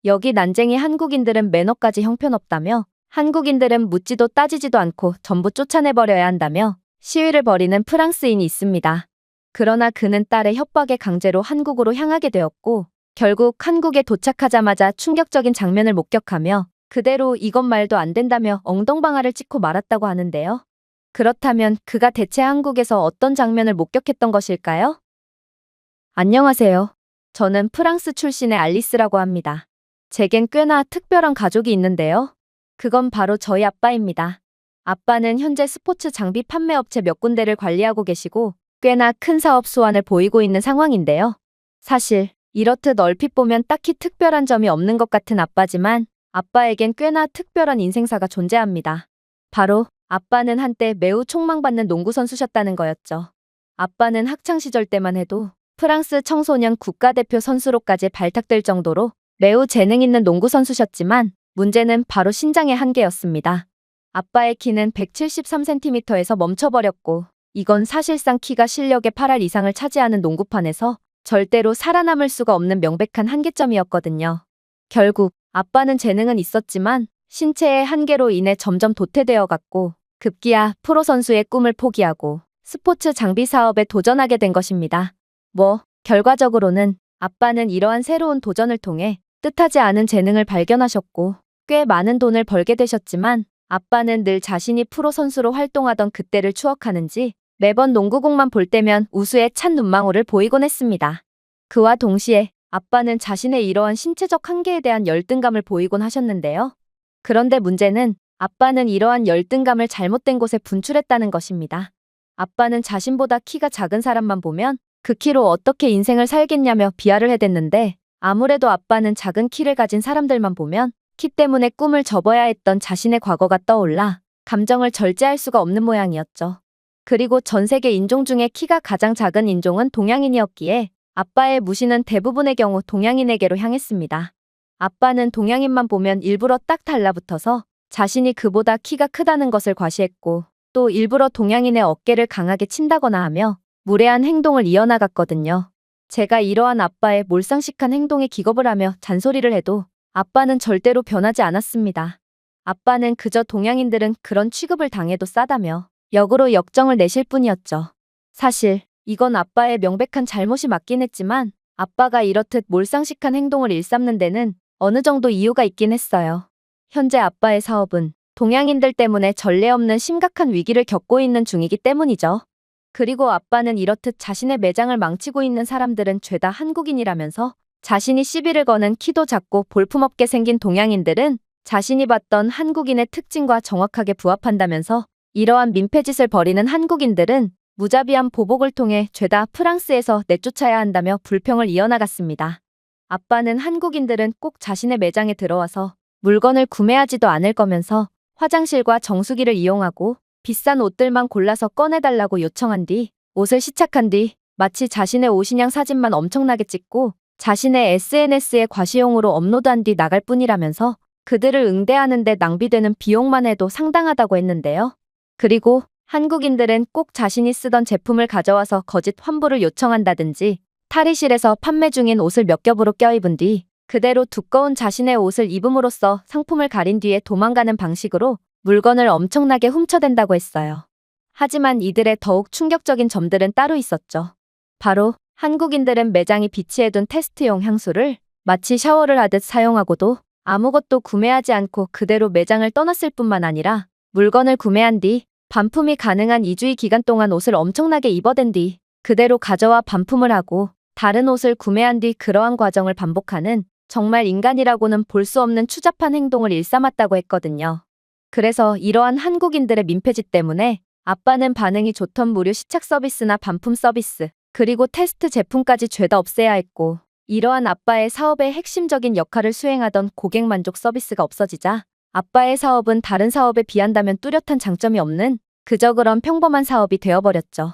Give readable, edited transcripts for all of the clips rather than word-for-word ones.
여기 난쟁이 한국인들은 매너까지 형편없다며 한국인들은 묻지도 따지지도 않고 전부 쫓아내버려야 한다며 시위를 벌이는 프랑스인이 있습니다. 그러나 그는 딸의 협박에 강제로 한국으로 향하게 되었고 결국 한국에 도착하자마자 충격적인 장면을 목격하며 그대로 이것 말도 안 된다며 엉덩방아를 찍고 말았다고 하는데요. 그렇다면 그가 대체 한국에서 어떤 장면을 목격했던 것일까요? 안녕하세요. 저는 프랑스 출신의 알리스라고 합니다. 제겐 꽤나 특별한 가족이 있는데요. 그건 바로 저희 아빠입니다. 아빠는 현재 스포츠 장비 판매 업체 몇 군데를 관리하고 계시고 꽤나 큰 사업 수완을 보이고 있는 상황인데요. 사실 이렇듯 얼핏 보면 딱히 특별한 점이 없는 것 같은 아빠지만 아빠에겐 꽤나 특별한 인생사가 존재합니다. 바로 아빠는 한때 매우 촉망받는 농구 선수셨다는 거였죠. 아빠는 학창시절 때만 해도 프랑스 청소년 국가대표 선수로까지 발탁될 정도로 매우 재능 있는 농구 선수셨지만 문제는 바로 신장의 한계였습니다. 아빠의 키는 173cm에서 멈춰버렸고 이건 사실상 키가 실력의 8할 이상을 차지하는 농구판에서 절대로 살아남을 수가 없는 명백한 한계점이었거든요. 결국 아빠는 재능은 있었지만 신체의 한계로 인해 점점 도태되어 갔고 급기야 프로 선수의 꿈을 포기하고 스포츠 장비 사업에 도전하게 된 것입니다. 결과적으로는 아빠는 이러한 새로운 도전을 통해 뜻하지 않은 재능을 발견하셨고 꽤 많은 돈을 벌게 되셨지만 아빠는 늘 자신이 프로 선수로 활동하던 그때를 추억하는지 매번 농구공만 볼 때면 우수에 찬 눈망울을 보이곤 했습니다. 그와 동시에 아빠는 자신의 이러한 신체적 한계에 대한 열등감을 보이곤 하셨는데요. 그런데 문제는 아빠는 이러한 열등감을 잘못된 곳에 분출했다는 것입니다. 아빠는 자신보다 키가 작은 사람만 보면 그 키로 어떻게 인생을 살겠냐며 비하를 해댔는데 아무래도 아빠는 작은 키를 가진 사람들만 보면 키 때문에 꿈을 접어야 했던 자신의 과거가 떠올라 감정을 절제할 수가 없는 모양이었죠. 그리고 전 세계 인종 중에 키가 가장 작은 인종은 동양인이었기에 아빠의 무시는 대부분의 경우 동양인에게로 향했습니다. 아빠는 동양인만 보면 일부러 딱 달라붙어서 자신이 그보다 키가 크다는 것을 과시했고 또 일부러 동양인의 어깨를 강하게 친다거나 하며 무례한 행동을 이어나갔거든요. 제가 이러한 아빠의 몰상식한 행동에 기겁을 하며 잔소리를 해도 아빠는 절대로 변하지 않았습니다. 아빠는 그저 동양인들은 그런 취급을 당해도 싸다며 역으로 역정을 내실 뿐이었죠. 사실 이건 아빠의 명백한 잘못이 맞긴 했지만 아빠가 이렇듯 몰상식한 행동을 일삼는 데는 어느 정도 이유가 있긴 했어요. 현재 아빠의 사업은 동양인들 때문에 전례 없는 심각한 위기를 겪고 있는 중이기 때문이죠. 그리고 아빠는 이렇듯 자신의 매장을 망치고 있는 사람들은 죄다 한국인이라면서 자신이 시비를 거는 키도 작고 볼품없게 생긴 동양인들은 자신이 봤던 한국인의 특징과 정확하게 부합한다면서 이러한 민폐짓을 벌이는 한국인들은 무자비한 보복을 통해 죄다 프랑스에서 내쫓아야 한다며 불평을 이어나갔습니다. 아빠는 한국인들은 꼭 자신의 매장에 들어와서 물건을 구매하지도 않을 거면서 화장실과 정수기를 이용하고 비싼 옷들만 골라서 꺼내달라고 요청한 뒤 옷을 시착한 뒤 마치 자신의 옷이냥 사진만 엄청나게 찍고 자신의 SNS에 과시용으로 업로드한 뒤 나갈 뿐이라면서 그들을 응대하는데 낭비되는 비용만 해도 상당하다고 했는데요. 그리고 한국인들은 꼭 자신이 쓰던 제품을 가져와서 거짓 환불을 요청한다든지 탈의실에서 판매 중인 옷을 몇 겹으로 껴입은 뒤 그대로 두꺼운 자신의 옷을 입음으로써 상품을 가린 뒤에 도망가는 방식으로 물건을 엄청나게 훔쳐댄다고 했어요. 하지만 이들의 더욱 충격적인 점들은 따로 있었죠. 바로 한국인들은 매장이 비치해둔 테스트용 향수를 마치 샤워를 하듯 사용하고도 아무것도 구매하지 않고 그대로 매장을 떠났을 뿐만 아니라 물건을 구매한 뒤 반품이 가능한 2주의 기간 동안 옷을 엄청나게 입어댄 뒤 그대로 가져와 반품을 하고 다른 옷을 구매한 뒤 그러한 과정을 반복하는 정말 인간이라고는 볼 수 없는 추잡한 행동을 일삼았다고 했거든요. 그래서 이러한 한국인들의 민폐짓 때문에 아빠는 반응이 좋던 무료 시착 서비스나 반품 서비스, 그리고 테스트 제품까지 죄다 없애야 했고 이러한 아빠의 사업의 핵심적인 역할을 수행하던 고객 만족 서비스가 없어지자 아빠의 사업은 다른 사업에 비한다면 뚜렷한 장점이 없는 그저 그런 평범한 사업이 되어버렸죠.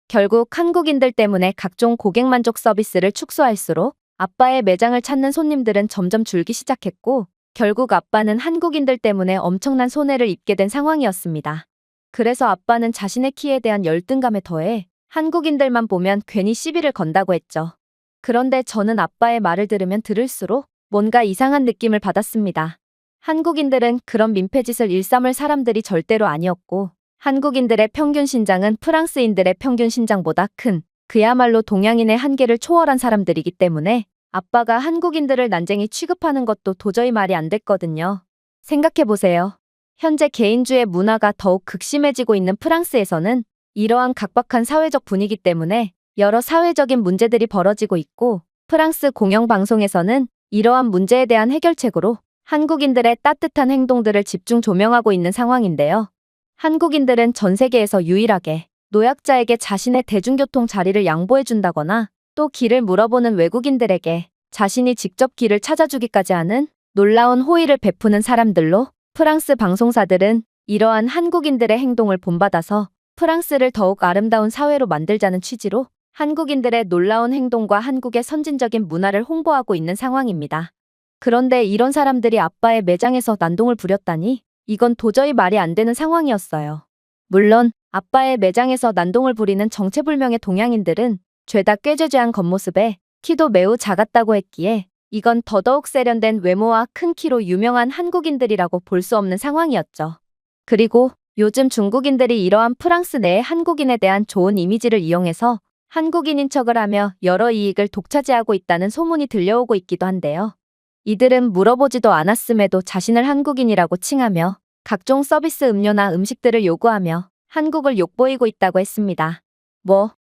결국 한국인들 때문에 각종 고객 만족 서비스를 축소할수록 아빠의 매장을 찾는 손님들은 점점 줄기 시작했고 결국 아빠는 한국인들 때문에 엄청난 손해를 입게 된 상황이었습니다. 그래서 아빠는 자신의 키에 대한 열등감에 더해 한국인들만 보면 괜히 시비를 건다고 했죠. 그런데 저는 아빠의 말을 들으면 들을수록 뭔가 이상한 느낌을 받았습니다. 한국인들은 그런 민폐짓을 일삼을 사람들이 절대로 아니었고, 한국인들의 평균 신장은 프랑스인들의 평균 신장보다 큰, 그야말로 동양인의 한계를 초월한 사람들이기 때문에 아빠가 한국인들을 난쟁이 취급하는 것도 도저히 말이 안 됐거든요. 생각해보세요. 현재 개인주의 문화가 더욱 극심해지고 있는 프랑스에서는 이러한 각박한 사회적 분위기 때문에 여러 사회적인 문제들이 벌어지고 있고, 프랑스 공영방송에서는 이러한 문제에 대한 해결책으로 한국인들의 따뜻한 행동들을 집중 조명하고 있는 상황인데요. 한국인들은 전 세계에서 유일하게 노약자에게 자신의 대중교통 자리를 양보해준다거나 또 길을 물어보는 외국인들에게 자신이 직접 길을 찾아주기까지 하는 놀라운 호의를 베푸는 사람들로, 프랑스 방송사들은 이러한 한국인들의 행동을 본받아서 프랑스를 더욱 아름다운 사회로 만들자는 취지로 한국인들의 놀라운 행동과 한국의 선진적인 문화를 홍보하고 있는 상황입니다. 그런데 이런 사람들이 아빠의 매장에서 난동을 부렸다니, 이건 도저히 말이 안 되는 상황이었어요. 물론 아빠의 매장에서 난동을 부리는 정체불명의 동양인들은 죄다 꾀죄죄한 겉모습에 키도 매우 작았다고 했기에 이건 더더욱 세련된 외모와 큰 키로 유명한 한국인들이라고 볼 수 없는 상황이었죠. 그리고 요즘 중국인들이 이러한 프랑스 내의 한국인에 대한 좋은 이미지를 이용해서 한국인인 척을 하며 여러 이익을 독차지하고 있다는 소문이 들려오고 있기도 한데요. 이들은 물어보지도 않았음에도 자신을 한국인이라고 칭하며 각종 서비스 음료나 음식들을 요구하며 한국을 욕보이고 있다고 했습니다.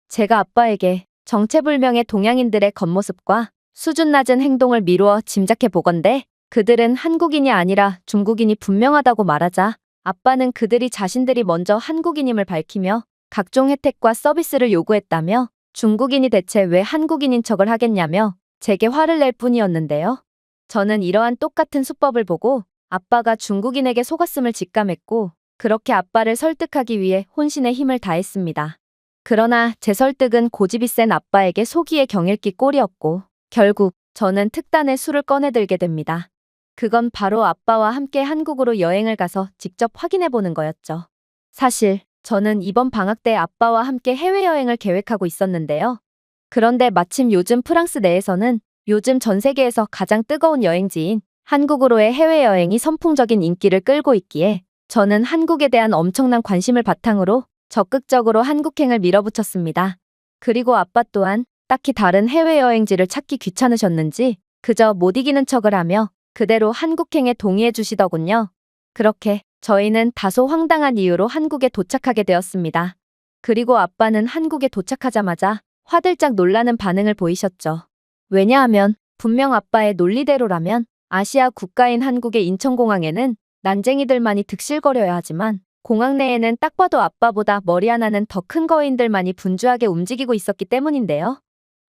제가 아빠에게 정체불명의 동양인들의 겉모습과 수준 낮은 행동을 미루어 짐작해 보건대 그들은 한국인이 아니라 중국인이 분명하다고 말하자 아빠는 그들이 자신들이 먼저 한국인임을 밝히며 각종 혜택과 서비스를 요구했다며 중국인이 대체 왜 한국인인 척을 하겠냐며 제게 화를 낼 뿐이었는데요. 저는 이러한 똑같은 수법을 보고 아빠가 중국인에게 속았음을 직감했고, 그렇게 아빠를 설득하기 위해 혼신의 힘을 다했습니다. 그러나 제 설득은 고집이 센 아빠에게 속이의 경일기 꼴이었고, 결국 저는 특단의 수를 꺼내들게 됩니다. 그건 바로 아빠와 함께 한국으로 여행을 가서 직접 확인해보는 거였죠. 사실 저는 이번 방학 때 아빠와 함께 해외여행을 계획하고 있었는데요. 그런데 마침 요즘 프랑스 내에서는 요즘 전 세계에서 가장 뜨거운 여행지인 한국으로의 해외여행이 선풍적인 인기를 끌고 있기에 저는 한국에 대한 엄청난 관심을 바탕으로 적극적으로 한국행을 밀어붙였습니다. 그리고 아빠 또한 딱히 다른 해외여행지를 찾기 귀찮으셨는지 그저 못 이기는 척을 하며 그대로 한국행에 동의해 주시더군요. 그렇게 저희는 다소 황당한 이유로 한국에 도착하게 되었습니다. 그리고 아빠는 한국에 도착하자마자 화들짝 놀라는 반응을 보이셨죠. 왜냐하면 분명 아빠의 논리대로라면 아시아 국가인 한국의 인천공항에는 난쟁이들만이 득실거려야 하지만 공항 내에는 딱 봐도 아빠보다 머리 하나는 더 큰 거인들만이 분주하게 움직이고 있었기 때문인데요.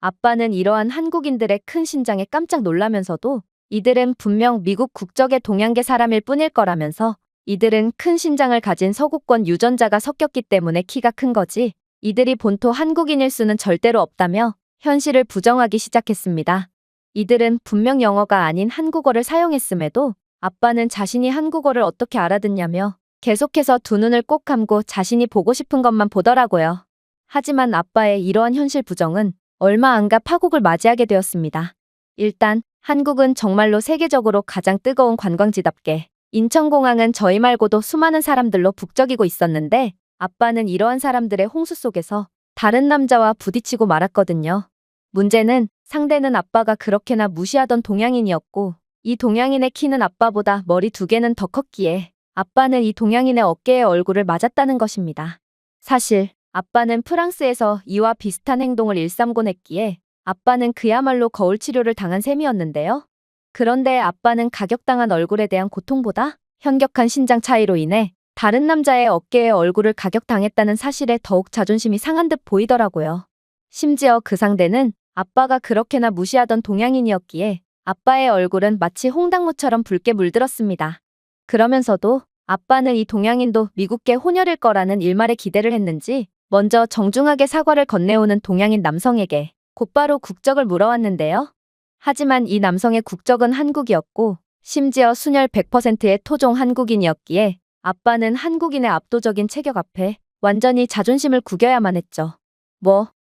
아빠는 이러한 한국인들의 큰 신장에 깜짝 놀라면서도 이들은 분명 미국 국적의 동양계 사람일 뿐일 거라면서 이들은 큰 신장을 가진 서구권 유전자가 섞였기 때문에 키가 큰 거지 이들이 본토 한국인일 수는 절대로 없다며 현실을 부정하기 시작했습니다. 이들은 분명 영어가 아닌 한국어를 사용했음에도 아빠는 자신이 한국어를 어떻게 알아듣냐며 계속해서 두 눈을 꼭 감고 자신이 보고 싶은 것만 보더라고요. 하지만 아빠의 이러한 현실 부정은 얼마 안 가 파국을 맞이하게 되었습니다. 일단 한국은 정말로 세계적으로 가장 뜨거운 관광지답게 인천공항은 저희 말고도 수많은 사람들로 북적이고 있었는데 아빠는 이러한 사람들의 홍수 속에서 다른 남자와 부딪히고 말았거든요. 문제는 상대는 아빠가 그렇게나 무시하던 동양인이었고 이 동양인의 키는 아빠보다 머리 2개는 더 컸기에 아빠는 이 동양인의 어깨에 얼굴을 맞았다는 것입니다. 사실 아빠는 프랑스에서 이와 비슷한 행동을 일삼곤 했기에 아빠는 그야말로 거울 치료를 당한 셈이었는데요. 그런데 아빠는 가격당한 얼굴에 대한 고통보다 현격한 신장 차이로 인해 다른 남자의 어깨에 얼굴을 가격당했다는 사실에 더욱 자존심이 상한 듯 보이더라고요. 심지어 그 상대는 아빠가 그렇게나 무시하던 동양인이었기에 아빠의 얼굴은 마치 홍당무처럼 붉게 물들었습니다. 그러면서도 아빠는 이 동양인도 미국계 혼혈일 거라는 일말의 기대를 했는지 먼저 정중하게 사과를 건네오는 동양인 남성에게 곧바로 국적을 물어왔는데요. 하지만 이 남성의 국적은 한국이었고 심지어 순혈 100%의 토종 한국인이었기에 아빠는 한국인의 압도적인 체격 앞에 완전히 자존심을 구겨야만 했죠.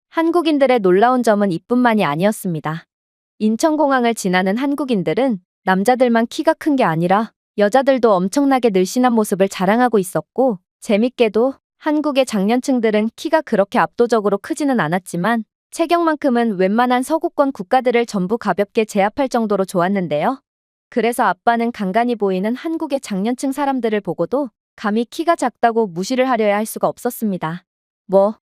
한국인들의 놀라운 점은 이뿐만이 아니었습니다. 인천공항을 지나는 한국인들은 남자들만 키가 큰 게 아니라 여자들도 엄청나게 늘씬한 모습을 자랑하고 있었고, 재밌게도 한국의 장년층들은 키가 그렇게 압도적으로 크지는 않았지만 체격만큼은 웬만한 서구권 국가들을 전부 가볍게 제압할 정도로 좋았는데요. 그래서 아빠는 간간히 보이는 한국의 장년층 사람들을 보고도 감히 키가 작다고 무시를 하려야 할 수가 없었습니다.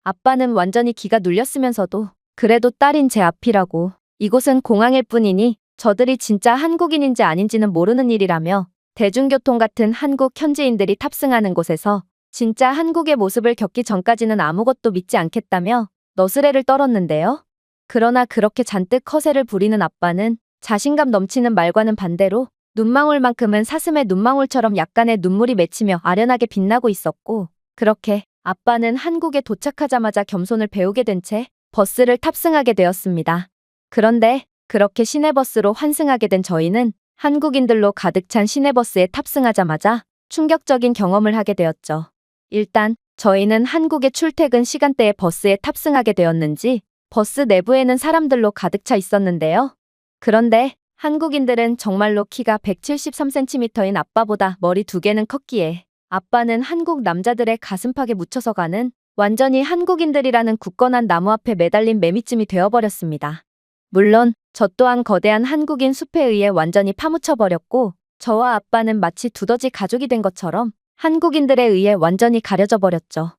아빠는 완전히 기가 눌렸으면서도 그래도 딸인 제 앞이라고, 이곳은 공항일 뿐이니 저들이 진짜 한국인인지 아닌지는 모르는 일이라며 대중교통 같은 한국 현지인들이 탑승하는 곳에서 진짜 한국의 모습을 겪기 전까지는 아무것도 믿지 않겠다며 너스레를 떨었는데요. 그러나 그렇게 잔뜩 허세를 부리는 아빠는 자신감 넘치는 말과는 반대로 눈망울만큼은 사슴의 눈망울처럼 약간의 눈물이 맺히며 아련하게 빛나고 있었고, 그렇게 아빠는 한국에 도착하자마자 겸손을 배우게 된 채 버스를 탑승하게 되었습니다. 그런데 그렇게 시내버스로 환승하게 된 저희는 한국인들로 가득 찬 시내버스에 탑승하자마자 충격적인 경험을 하게 되었죠. 일단 저희는 한국의 출퇴근 시간대에 버스에 탑승하게 되었는지 버스 내부에는 사람들로 가득 차 있었는데요. 그런데 한국인들은 정말로 키가 173cm인 아빠보다 머리 2개는 컸기에 아빠는 한국 남자들의 가슴팍에 묻혀서 가는 완전히 한국인들이라는 굳건한 나무 앞에 매달린 매미쯤이 되어버렸습니다. 물론 저 또한 거대한 한국인 숲에 의해 완전히 파묻혀버렸고, 저와 아빠는 마치 두더지 가족이 된 것처럼 한국인들에 의해 완전히 가려져 버렸죠.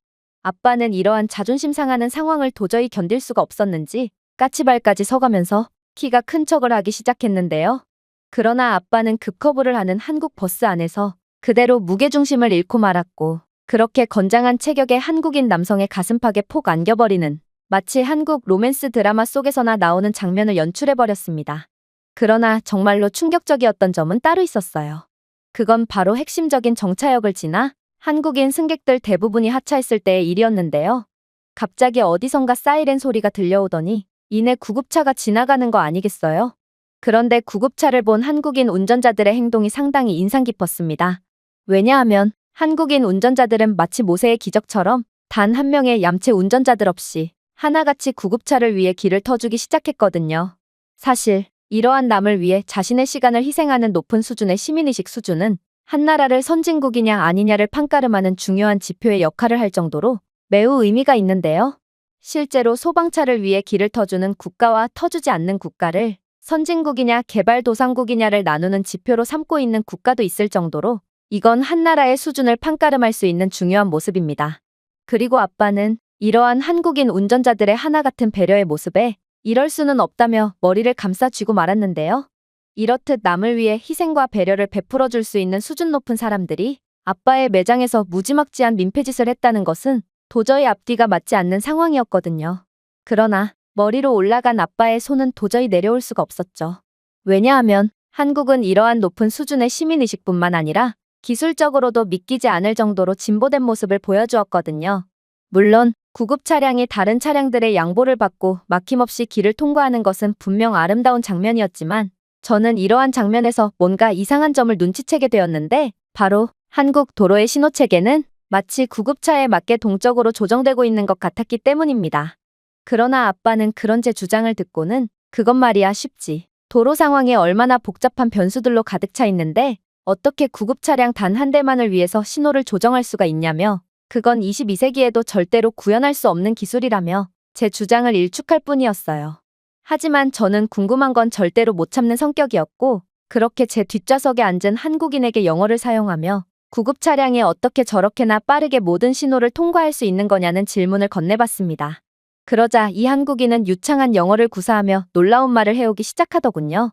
아빠는 이러한 자존심 상하는 상황을 도저히 견딜 수가 없었는지 까치발까지 서가면서 키가 큰 척을 하기 시작했는데요. 그러나 아빠는 급커브를 하는 한국 버스 안에서 그대로 무게중심을 잃고 말았고, 그렇게 건장한 체격의 한국인 남성의 가슴팍에 폭 안겨버리는 마치 한국 로맨스 드라마 속에서나 나오는 장면을 연출해버렸습니다. 그러나 정말로 충격적이었던 점은 따로 있었어요. 그건 바로 핵심적인 정차역을 지나 한국인 승객들 대부분이 하차했을 때의 일이었는데요. 갑자기 어디선가 사이렌 소리가 들려오더니 이내 구급차가 지나가는 거 아니겠어요? 그런데 구급차를 본 한국인 운전자들의 행동이 상당히 인상 깊었습니다. 왜냐하면 한국인 운전자들은 마치 모세의 기적처럼 단 한 명의 얌체 운전자들 없이 하나같이 구급차를 위해 길을 터주기 시작했거든요. 사실 이러한 남을 위해 자신의 시간을 희생하는 높은 수준의 시민의식 수준은 한 나라를 선진국이냐 아니냐를 판가름하는 중요한 지표의 역할을 할 정도로 매우 의미가 있는데요. 실제로 소방차를 위해 길을 터주는 국가와 터주지 않는 국가를 선진국이냐 개발도상국이냐를 나누는 지표로 삼고 있는 국가도 있을 정도로 이건 한 나라의 수준을 판가름할 수 있는 중요한 모습입니다. 그리고 아빠는 이러한 한국인 운전자들의 하나같은 배려의 모습에 이럴 수는 없다며 머리를 감싸 쥐고 말았는데요. 이렇듯 남을 위해 희생과 배려를 베풀어 줄 수 있는 수준 높은 사람들이 아빠의 매장에서 무지막지한 민폐짓을 했다는 것은 도저히 앞뒤가 맞지 않는 상황이었거든요. 그러나 머리로 올라간 아빠의 손은 도저히 내려올 수가 없었죠. 왜냐하면 한국은 이러한 높은 수준의 시민의식뿐만 아니라 기술적으로도 믿기지 않을 정도로 진보된 모습을 보여주었거든요. 물론 구급 차량이 다른 차량들의 양보를 받고 막힘없이 길을 통과하는 것은 분명 아름다운 장면이었지만 저는 이러한 장면에서 뭔가 이상한 점을 눈치채게 되었는데, 바로 한국 도로의 신호체계는 마치 구급차에 맞게 동적으로 조정되고 있는 것 같았기 때문입니다. 그러나 아빠는 그런 제 주장을 듣고는 그것 말이야 쉽지. 도로 상황이 얼마나 복잡한 변수들로 가득 차 있는데 어떻게 구급 차량 단 한 대만을 위해서 신호를 조정할 수가 있냐며, 그건 22세기에도 절대로 구현할 수 없는 기술이라며 제 주장을 일축할 뿐이었어요. 하지만 저는 궁금한 건 절대로 못 참는 성격이었고, 그렇게 제 뒷좌석에 앉은 한국인에게 영어를 사용하며 구급 차량이 어떻게 저렇게나 빠르게 모든 신호를 통과할 수 있는 거냐는 질문을 건네봤습니다. 그러자 이 한국인은 유창한 영어를 구사하며 놀라운 말을 해오기 시작하더군요.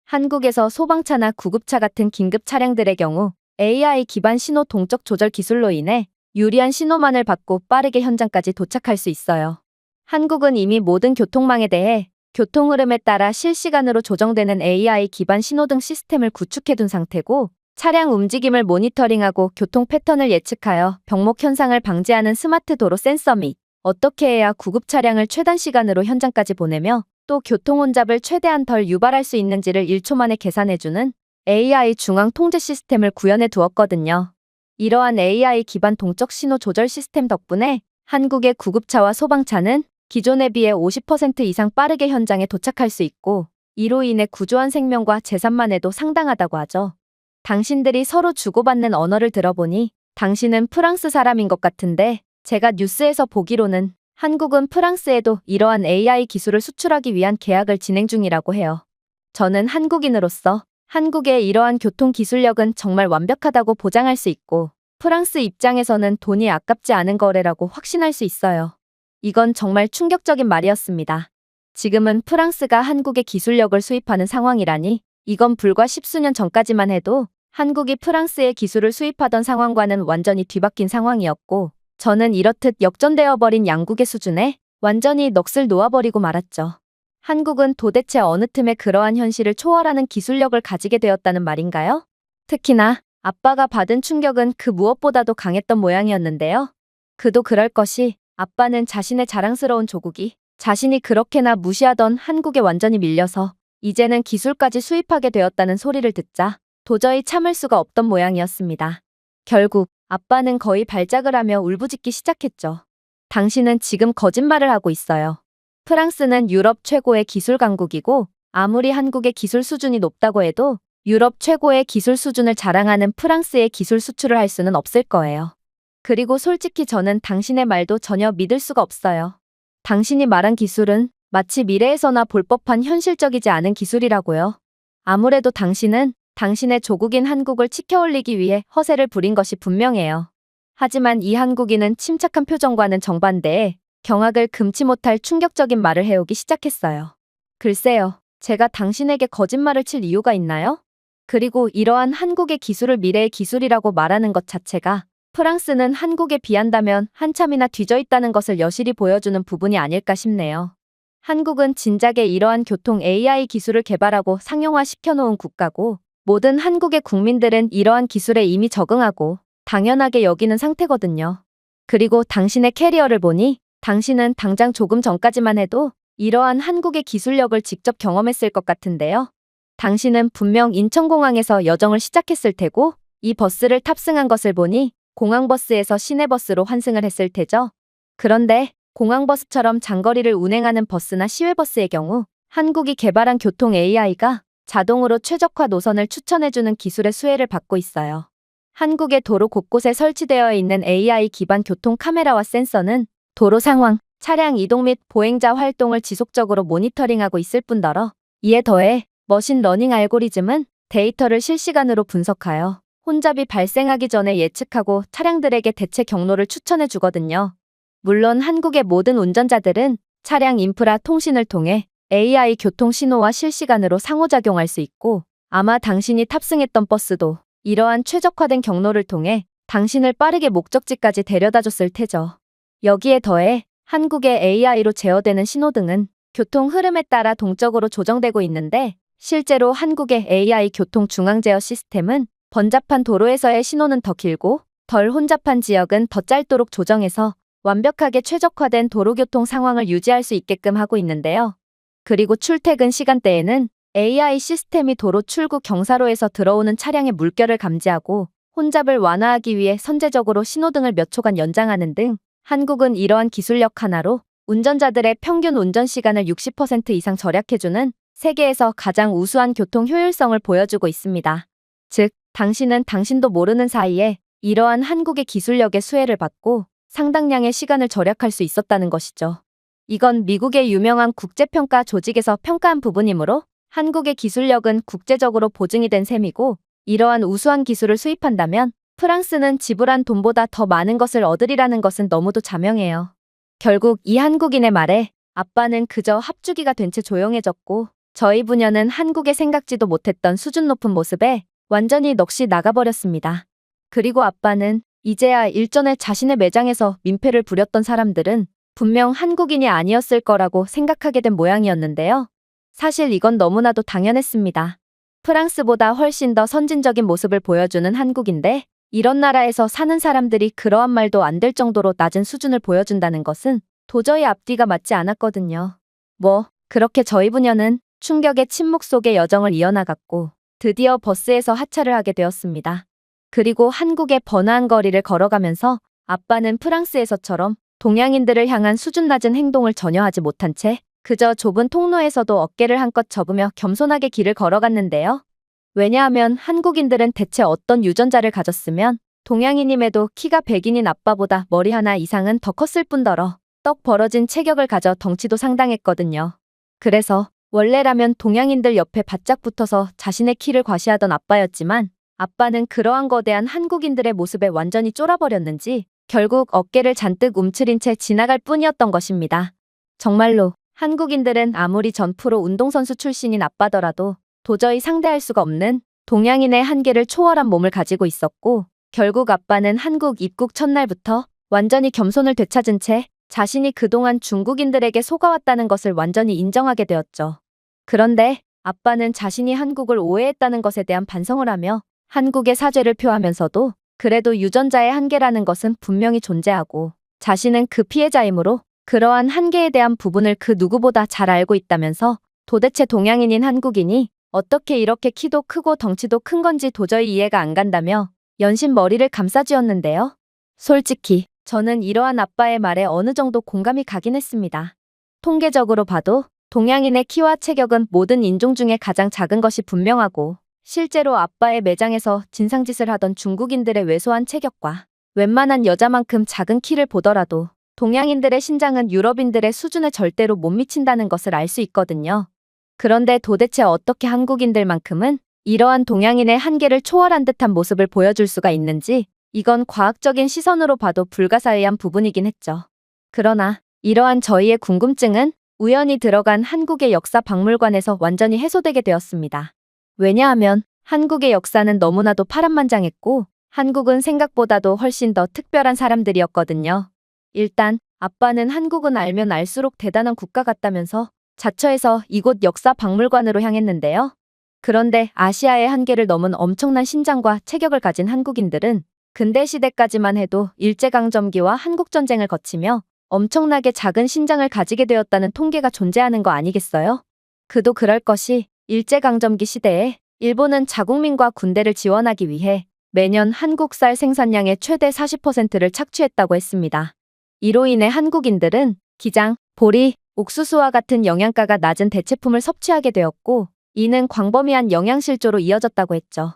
한국에서 소방차나 구급차 같은 긴급 차량들의 경우 AI 기반 신호 동적 조절 기술로 인해 유리한 신호만을 받고 빠르게 현장까지 도착할 수 있어요. 한국은 이미 모든 교통망에 대해 교통 흐름에 따라 실시간으로 조정되는 AI 기반 신호등 시스템을 구축해둔 상태고, 차량 움직임을 모니터링하고 교통 패턴을 예측하여 병목 현상을 방지하는 스마트 도로 센서 및 어떻게 해야 구급 차량을 최단 시간으로 현장까지 보내며 또 교통 혼잡을 최대한 덜 유발할 수 있는지를 1초 만에 계산해주는 AI 중앙 통제 시스템을 구현해 두었거든요. 이러한 AI 기반 동적 신호 조절 시스템 덕분에 한국의 구급차와 소방차는 기존에 비해 50% 이상 빠르게 현장에 도착할 수 있고, 이로 인해 구조한 생명과 재산만 해도 상당하다고 하죠. 당신들이 서로 주고받는 언어를 들어보니 당신은 프랑스 사람인 것 같은데 제가 뉴스에서 보기로는 한국은 프랑스에도 이러한 AI 기술을 수출하기 위한 계약을 진행 중이라고 해요. 저는 한국인으로서 한국의 이러한 교통 기술력은 정말 완벽하다고 보장할 수 있고 프랑스 입장에서는 돈이 아깝지 않은 거래라고 확신할 수 있어요. 이건 정말 충격적인 말이었습니다. 지금은 프랑스가 한국의 기술력을 수입하는 상황이라니 이건 불과 십수년 전까지만 해도 한국이 프랑스의 기술을 수입하던 상황과는 완전히 뒤바뀐 상황이었고 저는 이렇듯 역전되어 버린 양국의 수준에 완전히 넋을 놓아버리고 말았죠. 한국은 도대체 어느 틈에 그러한 현실을 초월하는 기술력을 가지게 되었다는 말인가요? 특히나 아빠가 받은 충격은 그 무엇보다도 강했던 모양이었는데요. 그도 그럴 것이 아빠는 자신의 자랑스러운 조국이 자신이 그렇게나 무시하던 한국에 완전히 밀려서 이제는 기술까지 수입하게 되었다는 소리를 듣자 도저히 참을 수가 없던 모양이었습니다. 결국 아빠는 거의 발작을 하며 울부짖기 시작했죠. 당신은 지금 거짓말을 하고 있어요. 프랑스는 유럽 최고의 기술 강국이고 아무리 한국의 기술 수준이 높다고 해도 유럽 최고의 기술 수준을 자랑하는 프랑스의 기술 수출을 할 수는 없을 거예요. 그리고 솔직히 저는 당신의 말도 전혀 믿을 수가 없어요. 당신이 말한 기술은 마치 미래에서나 볼 법한 현실적이지 않은 기술이라고요. 아무래도 당신은 당신의 조국인 한국을 치켜올리기 위해 허세를 부린 것이 분명해요. 하지만 이 한국인은 침착한 표정과는 정반대에 경악을 금치 못할 충격적인 말을 해오기 시작했어요. 글쎄요, 제가 당신에게 거짓말을 칠 이유가 있나요? 그리고 이러한 한국의 기술을 미래의 기술이라고 말하는 것 자체가 프랑스는 한국에 비한다면 한참이나 뒤져 있다는 것을 여실히 보여주는 부분이 아닐까 싶네요. 한국은 진작에 이러한 교통 AI 기술을 개발하고 상용화시켜 놓은 국가고 모든 한국의 국민들은 이러한 기술에 이미 적응하고 당연하게 여기는 상태거든요. 그리고 당신의 캐리어를 보니 당신은 당장 조금 전까지만 해도 이러한 한국의 기술력을 직접 경험했을 것 같은데요. 당신은 분명 인천공항에서 여정을 시작했을 테고 이 버스를 탑승한 것을 보니 공항버스에서 시내버스로 환승을 했을 테죠. 그런데 공항버스처럼 장거리를 운행하는 버스나 시외버스의 경우 한국이 개발한 교통 AI가 자동으로 최적화 노선을 추천해주는 기술의 수혜를 받고 있어요. 한국의 도로 곳곳에 설치되어 있는 AI 기반 교통 카메라와 센서는 도로 상황, 차량 이동 및 보행자 활동을 지속적으로 모니터링하고 있을 뿐더러 이에 더해 머신러닝 알고리즘은 데이터를 실시간으로 분석하여 혼잡이 발생하기 전에 예측하고 차량들에게 대체 경로를 추천해 주거든요. 물론 한국의 모든 운전자들은 차량 인프라 통신을 통해 AI 교통 신호와 실시간으로 상호작용할 수 있고 아마 당신이 탑승했던 버스도 이러한 최적화된 경로를 통해 당신을 빠르게 목적지까지 데려다 줬을 테죠. 여기에 더해 한국의 AI로 제어되는 신호등은 교통 흐름에 따라 동적으로 조정되고 있는데 실제로 한국의 AI 교통 중앙 제어 시스템은 번잡한 도로에서의 신호는 더 길고 덜 혼잡한 지역은 더 짧도록 조정해서 완벽하게 최적화된 도로교통 상황을 유지할 수 있게끔 하고 있는데요. 그리고 출퇴근 시간대에는 AI 시스템이 도로 출구 경사로에서 들어오는 차량의 물결을 감지하고 혼잡을 완화하기 위해 선제적으로 신호등을 몇 초간 연장하는 등 한국은 이러한 기술력 하나로 운전자들의 평균 운전 시간을 60% 이상 절약해주는 세계에서 가장 우수한 교통 효율성을 보여주고 있습니다. 즉, 당신은 당신도 모르는 사이에 이러한 한국의 기술력의 수혜를 받고 상당량의 시간을 절약할 수 있었다는 것이죠. 이건 미국의 유명한 국제평가 조직에서 평가한 부분이므로 한국의 기술력은 국제적으로 보증이 된 셈이고 이러한 우수한 기술을 수입한다면 프랑스는 지불한 돈보다 더 많은 것을 얻으리라는 것은 너무도 자명해요. 결국 이 한국인의 말에 아빠는 그저 합주기가 된 채 조용해졌고 저희 부녀는 한국에 생각지도 못했던 수준 높은 모습에 완전히 넋이 나가버렸습니다. 그리고 아빠는 이제야 일전에 자신의 매장에서 민폐를 부렸던 사람들은 분명 한국인이 아니었을 거라고 생각하게 된 모양이었는데요. 사실 이건 너무나도 당연했습니다. 프랑스보다 훨씬 더 선진적인 모습을 보여주는 한국인데 이런 나라에서 사는 사람들이 그러한 말도 안 될 정도로 낮은 수준을 보여준다는 것은 도저히 앞뒤가 맞지 않았거든요. 그렇게 저희 부녀는 충격의 침묵 속에 여정을 이어나갔고 드디어 버스에서 하차를 하게 되었습니다. 그리고 한국의 번화한 거리를 걸어가면서 아빠는 프랑스에서처럼 동양인들을 향한 수준 낮은 행동을 전혀 하지 못한 채 그저 좁은 통로에서도 어깨를 한껏 접으며 겸손하게 길을 걸어갔는데요. 왜냐하면 한국인들은 대체 어떤 유전자를 가졌으면 동양인임에도 키가 백인인 아빠보다 머리 하나 이상은 더 컸을 뿐더러 떡 벌어진 체격을 가져 덩치도 상당했거든요. 그래서 원래라면 동양인들 옆에 바짝 붙어서 자신의 키를 과시하던 아빠였지만 아빠는 그러한 거대한 한국인들의 모습에 완전히 쫄아버렸는지 결국 어깨를 잔뜩 움츠린 채 지나갈 뿐이었던 것입니다. 정말로 한국인들은 아무리 전 프로 운동선수 출신인 아빠더라도 도저히 상대할 수가 없는 동양인의 한계를 초월한 몸을 가지고 있었고 결국 아빠는 한국 입국 첫날부터 완전히 겸손을 되찾은 채 자신이 그동안 중국인들에게 속아왔다는 것을 완전히 인정하게 되었죠. 그런데 아빠는 자신이 한국을 오해했다는 것에 대한 반성을 하며 한국에 사죄를 표하면서도 그래도 유전자의 한계라는 것은 분명히 존재하고 자신은 그 피해자이므로 그러한 한계에 대한 부분을 그 누구보다 잘 알고 있다면서 도대체 동양인인 한국인이 어떻게 이렇게 키도 크고 덩치도 큰 건지 도저히 이해가 안 간다며 연신 머리를 감싸쥐었는데요. 솔직히 저는 이러한 아빠의 말에 어느 정도 공감이 가긴 했습니다. 통계적으로 봐도 동양인의 키와 체격은 모든 인종 중에 가장 작은 것이 분명하고 실제로 아빠의 매장에서 진상짓을 하던 중국인들의 왜소한 체격과 웬만한 여자만큼 작은 키를 보더라도 동양인들의 신장은 유럽인들의 수준에 절대로 못 미친다는 것을 알 수 있거든요. 그런데 도대체 어떻게 한국인들만큼은 이러한 동양인의 한계를 초월한 듯한 모습을 보여줄 수가 있는지 이건 과학적인 시선으로 봐도 불가사의한 부분이긴 했죠. 그러나 이러한 저희의 궁금증은 우연히 들어간 한국의 역사 박물관에서 완전히 해소되게 되었습니다. 왜냐하면 한국의 역사는 너무나도 파란만장했고 한국은 생각보다도 훨씬 더 특별한 사람들이었거든요. 일단 아빠는 한국은 알면 알수록 대단한 국가 같다면서 자처해서 이곳 역사 박물관으로 향했는데요. 그런데 아시아의 한계를 넘은 엄청난 신장과 체격을 가진 한국인들은 근대 시대까지만 해도 일제강점기와 한국전쟁을 거치며 엄청나게 작은 신장을 가지게 되었다는 통계가 존재하는 거 아니겠어요? 그도 그럴 것이 일제강점기 시대에 일본은 자국민과 군대를 지원하기 위해 매년 한국 쌀 생산량의 최대 40%를 착취했다고 했습니다. 이로 인해 한국인들은 기장, 보리, 옥수수와 같은 영양가가 낮은 대체품을 섭취하게 되었고 이는 광범위한 영양실조로 이어졌다고 했죠.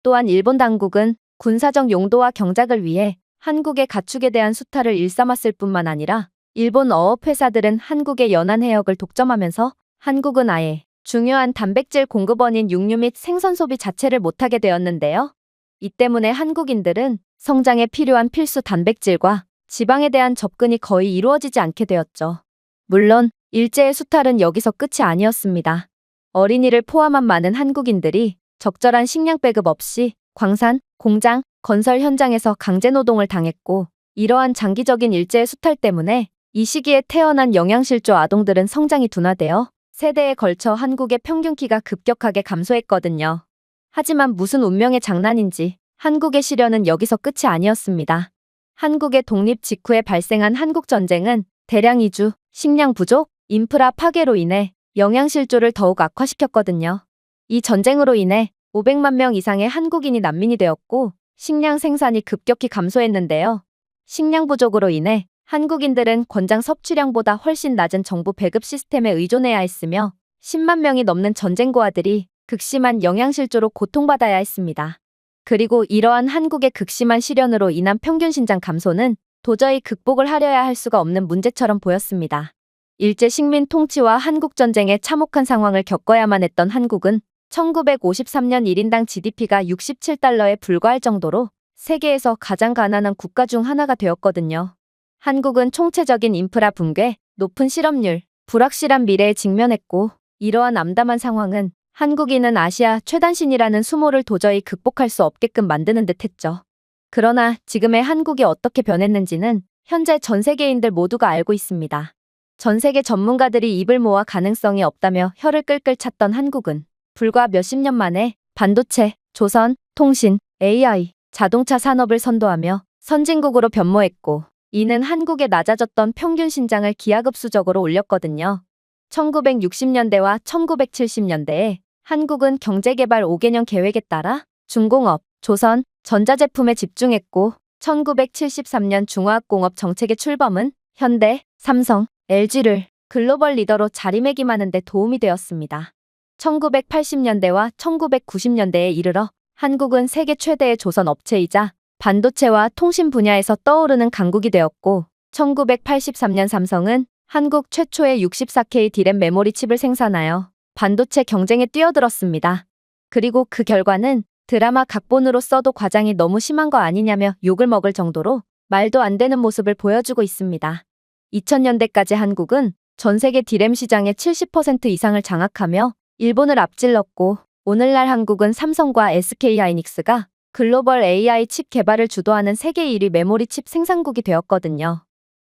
또한 일본 당국은 군사적 용도와 경작을 위해 한국의 가축에 대한 수탈을 일삼았을 뿐만 아니라 일본 어업회사들은 한국의 연안 해역을 독점하면서 한국은 아예 중요한 단백질 공급원인 육류 및 생선 소비 자체를 못하게 되었는데요. 이 때문에 한국인들은 성장에 필요한 필수 단백질과 지방에 대한 접근이 거의 이루어지지 않게 되었죠. 물론 일제의 수탈은 여기서 끝이 아니었습니다. 어린이를 포함한 많은 한국인들이 적절한 식량 배급 없이 광산, 공장, 건설 현장에서 강제노동을 당했고 이러한 장기적인 일제의 수탈 때문에 이 시기에 태어난 영양실조 아동들은 성장이 둔화되어 세대에 걸쳐 한국의 평균 키가 급격하게 감소했거든요. 하지만 무슨 운명의 장난인지 한국의 시련은 여기서 끝이 아니었습니다. 한국의 독립 직후에 발생한 한국전쟁은 대량 이주, 식량 부족, 인프라 파괴로 인해 영양실조를 더욱 악화시켰거든요. 이 전쟁으로 인해 500만 명 이상의 한국인이 난민이 되었고 식량 생산이 급격히 감소했는데요. 식량 부족으로 인해 한국인들은 권장 섭취량보다 훨씬 낮은 정부 배급 시스템에 의존해야 했으며 10만 명이 넘는 전쟁 고아들이 극심한 영양실조로 고통받아야 했습니다. 그리고 이러한 한국의 극심한 시련으로 인한 평균 신장 감소는 도저히 극복을 하려야 할 수가 없는 문제처럼 보였습니다. 일제 식민 통치와 한국전쟁의 참혹한 상황을 겪어야만 했던 한국은 1953년 1인당 GDP가 67달러에 불과할 정도로 세계에서 가장 가난한 국가 중 하나가 되었거든요. 한국은 총체적인 인프라 붕괴, 높은 실업률, 불확실한 미래에 직면했고 이러한 암담한 상황은 한국인은 아시아 최단신이라는 수모를 도저히 극복할 수 없게끔 만드는 듯했죠. 그러나 지금의 한국이 어떻게 변했는지는 현재 전 세계인들 모두가 알고 있습니다. 전 세계 전문가들이 입을 모아 가능성이 없다며 혀를 끌끌 찼던 한국은 불과 몇십 년 만에 반도체, 조선, 통신, AI, 자동차 산업을 선도하며 선진국으로 변모했고 이는 한국의 낮아졌던 평균 신장을 기하급수적으로 올렸거든요. 1960년대와 1970년대에 한국은 경제개발 5개년 계획에 따라 중공업, 조선, 전자제품에 집중했고 1973년 중화학공업 정책의 출범은 현대, 삼성, LG를 글로벌 리더로 자리매김하는 데 도움이 되었습니다. 1980년대와 1990년대에 이르러 한국은 세계 최대의 조선 업체이자 반도체와 통신 분야에서 떠오르는 강국이 되었고, 1983년 삼성은 한국 최초의 64K D램 메모리 칩을 생산하여 반도체 경쟁에 뛰어들었습니다. 그리고 그 결과는 드라마 각본으로 써도 과장이 너무 심한 거 아니냐며 욕을 먹을 정도로 말도 안 되는 모습을 보여주고 있습니다. 2000년대까지 한국은 전 세계 D램 시장의 70% 이상을 장악하며 일본을 앞질렀고, 오늘날 한국은 삼성과 SK하이닉스가 글로벌 AI 칩 개발을 주도하는 세계 1위 메모리 칩 생산국이 되었거든요.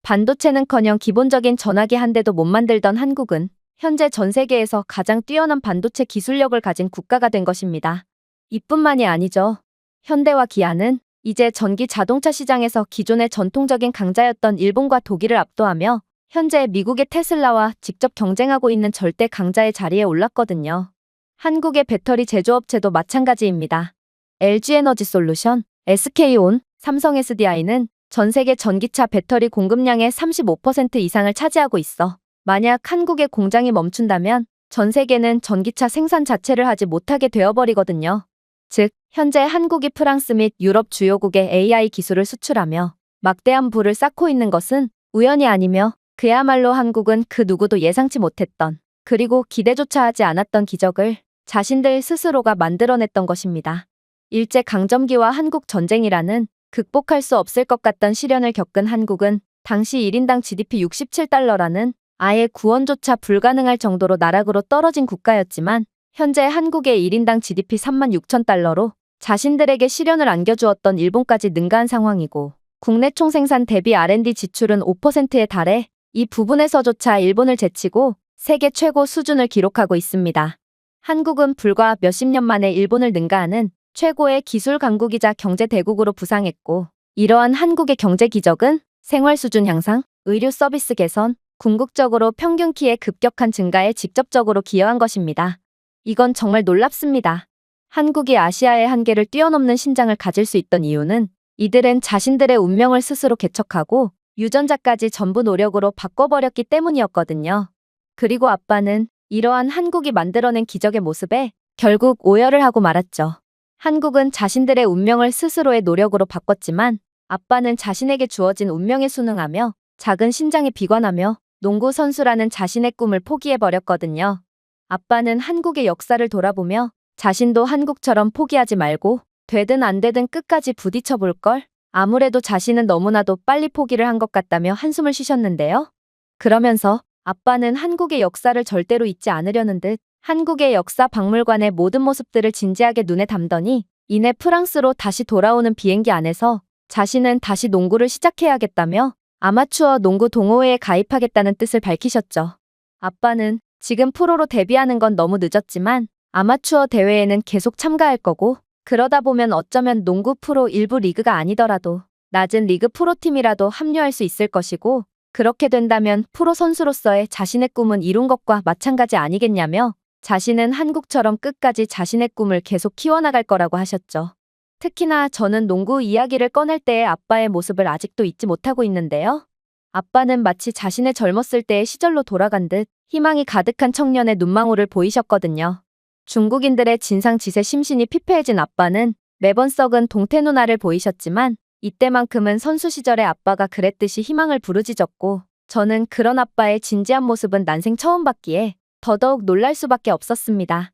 반도체는커녕 기본적인 전화기 한 대도 못 만들던 한국은 현재 전 세계에서 가장 뛰어난 반도체 기술력을 가진 국가가 된 것입니다. 이뿐만이 아니죠. 현대와 기아는 이제 전기 자동차 시장에서 기존의 전통적인 강자였던 일본과 독일을 압도하며 현재 미국의 테슬라와 직접 경쟁하고 있는 절대 강자의 자리에 올랐거든요. 한국의 배터리 제조업체도 마찬가지입니다. LG에너지솔루션, SK온, 삼성 SDI는 전 세계 전기차 배터리 공급량의 35% 이상을 차지하고 있어 만약 한국의 공장이 멈춘다면 전 세계는 전기차 생산 자체를 하지 못하게 되어버리거든요. 즉, 현재 한국이 프랑스 및 유럽 주요국에 AI 기술을 수출하며 막대한 부를 쌓고 있는 것은 우연이 아니며 그야말로 한국은 그 누구도 예상치 못했던, 그리고 기대조차 하지 않았던 기적을 자신들 스스로가 만들어냈던 것입니다. 일제강점기와 한국전쟁이라는 극복할 수 없을 것 같던 시련을 겪은 한국은 당시 1인당 GDP 67달러라는 아예 구원조차 불가능할 정도로 나락으로 떨어진 국가였지만, 현재 한국의 1인당 GDP 36,000달러로 자신들에게 시련을 안겨주었던 일본까지 능가한 상황이고, 국내 총생산 대비 R&D 지출은 5%에 달해 이 부분에서조차 일본을 제치고 세계 최고 수준을 기록하고 있습니다. 한국은 불과 몇십 년 만에 일본을 능가하는 최고의 기술 강국이자 경제 대국으로 부상했고, 이러한 한국의 경제 기적은 생활 수준 향상, 의료 서비스 개선, 궁극적으로 평균 키의 급격한 증가에 직접적으로 기여한 것입니다. 이건 정말 놀랍습니다. 한국이 아시아의 한계를 뛰어넘는 신장을 가질 수 있던 이유는 이들은 자신들의 운명을 스스로 개척하고 유전자까지 전부 노력으로 바꿔버렸기 때문이었거든요. 그리고 아빠는 이러한 한국이 만들어낸 기적의 모습에 결국 오열을 하고 말았죠. 한국은 자신들의 운명을 스스로의 노력으로 바꿨지만 아빠는 자신에게 주어진 운명에 순응하며 작은 신장에 비관하며 농구 선수라는 자신의 꿈을 포기해버렸거든요. 아빠는 한국의 역사를 돌아보며 자신도 한국처럼 포기하지 말고 되든 안 되든 끝까지 부딪혀볼 걸, 아무래도 자신은 너무나도 빨리 포기를 한 것 같다며 한숨을 쉬셨는데요. 그러면서 아빠는 한국의 역사를 절대로 잊지 않으려는 듯 한국의 역사 박물관의 모든 모습들을 진지하게 눈에 담더니 이내 프랑스로 다시 돌아오는 비행기 안에서 자신은 다시 농구를 시작해야겠다며 아마추어 농구 동호회에 가입하겠다는 뜻을 밝히셨죠. 아빠는 지금 프로로 데뷔하는 건 너무 늦었지만 아마추어 대회에는 계속 참가할 거고, 그러다 보면 어쩌면 농구 프로 일부 리그가 아니더라도 낮은 리그 프로팀이라도 합류할 수 있을 것이고, 그렇게 된다면 프로 선수로서의 자신의 꿈은 이룬 것과 마찬가지 아니겠냐며 자신은 한국처럼 끝까지 자신의 꿈을 계속 키워나갈 거라고 하셨죠. 특히나 저는 농구 이야기를 꺼낼 때의 아빠의 모습을 아직도 잊지 못하고 있는데요. 아빠는 마치 자신의 젊었을 때의 시절로 돌아간 듯 희망이 가득한 청년의 눈망울을 보이셨거든요. 중국인들의 진상짓에 심신이 피폐해진 아빠는 매번 썩은 동태 누나를 보이셨지만 이때만큼은 선수 시절의 아빠가 그랬듯이 희망을 부르짖었고, 저는 그런 아빠의 진지한 모습은 난생 처음 봤기에 더더욱 놀랄 수밖에 없었습니다.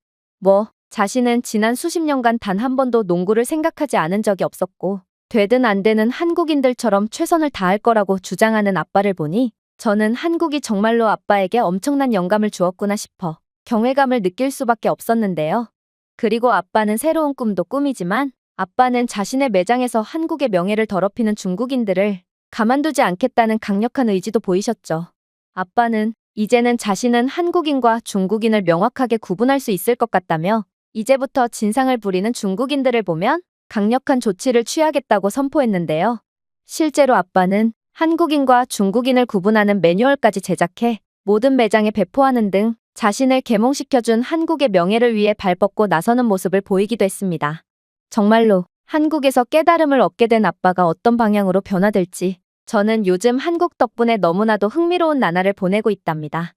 자신은 지난 수십 년간 단 한 번도 농구를 생각하지 않은 적이 없었고, 되든 안 되는 한국인들처럼 최선을 다할 거라고 주장하는 아빠를 보니 저는 한국이 정말로 아빠에게 엄청난 영감을 주었구나 싶어 경외감을 느낄 수밖에 없었는데요. 그리고 아빠는 새로운 꿈도 꿈이지만 아빠는 자신의 매장에서 한국의 명예를 더럽히는 중국인들을 가만두지 않겠다는 강력한 의지도 보이셨죠. 아빠는 이제는 자신은 한국인과 중국인을 명확하게 구분할 수 있을 것 같다며 이제부터 진상을 부리는 중국인들을 보면 강력한 조치를 취하겠다고 선포했는데요. 실제로 아빠는 한국인과 중국인을 구분하는 매뉴얼까지 제작해 모든 매장에 배포하는 등 자신을 계몽시켜준 한국의 명예를 위해 발벗고 나서는 모습을 보이기도 했습니다. 정말로 한국에서 깨달음을 얻게 된 아빠가 어떤 방향으로 변화될지 저는 요즘 한국 덕분에 너무나도 흥미로운 나날을 보내고 있답니다.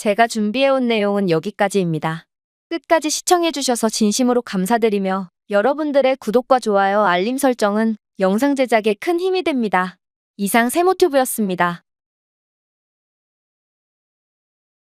제가 준비해온 내용은 여기까지입니다. 끝까지 시청해주셔서 진심으로 감사드리며 여러분들의 구독과 좋아요, 알림 설정은 영상 제작에 큰 힘이 됩니다. 이상 세모튜브였습니다.